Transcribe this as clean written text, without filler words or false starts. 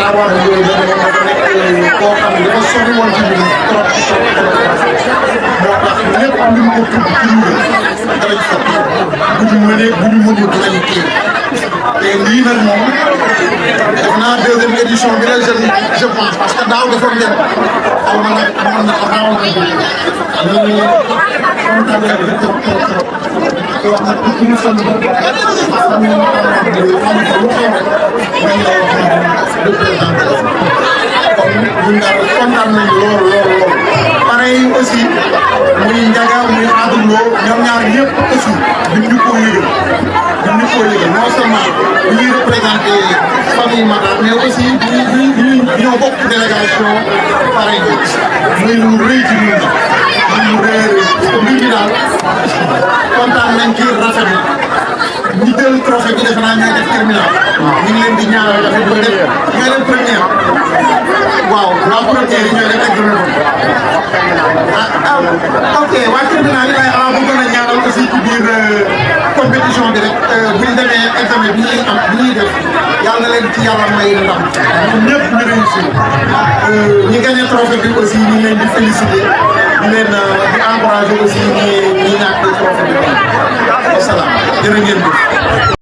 avoir yooyu dafa nekk koo xam ne dafa sori woon ci ñun trop moo tax lépp lu mu ko tudd ci ñun danañ sotti bu ñu mënee bu ñu mënul dinañ kii te lii nag moom def naa deuxième édition bi la je pense parce que daaw defoon ngeen xaw ma nag amoon na xawoon na ñu kontaan nañ trop trop trop te wax nag pour ñu sonn parce que ñu am lu xew rek dañ lay wax représenté kon ñun daal kontaan nañ lool lool lool pareil aussi muy Ndiaga muy Adou Lo ñoom ñaar ñëpp aussi duñ ñu ko yëgal duñ ñu ko yëgal non seulement ñuy représenté famille Matar mais aussi ñoo bokk délégation pareil muy lu rëy ci ñun muy lu rëy parce que mbir mi daal kontaan nañ ci rafet na ñi jël trophée bi defe naa ñooy def terminal ñu ngi leen di ñaanal dafa bu def ñooy def première waaw waa première yi ñooy def examen ok waa terminal yi lay bëggoon a ñaanal aussi ci biir compétition bi rek bu ñu demee examen bi ñuy def yàlla na leen ci yàlla may ndam ñoom ñëpp ñu réussir ñi gagné trophée bi aussi ñu ngi leen di féliciter di leen di encourager aussi ñi ñàkk trophée bi wasalaam jërë ngeen jëf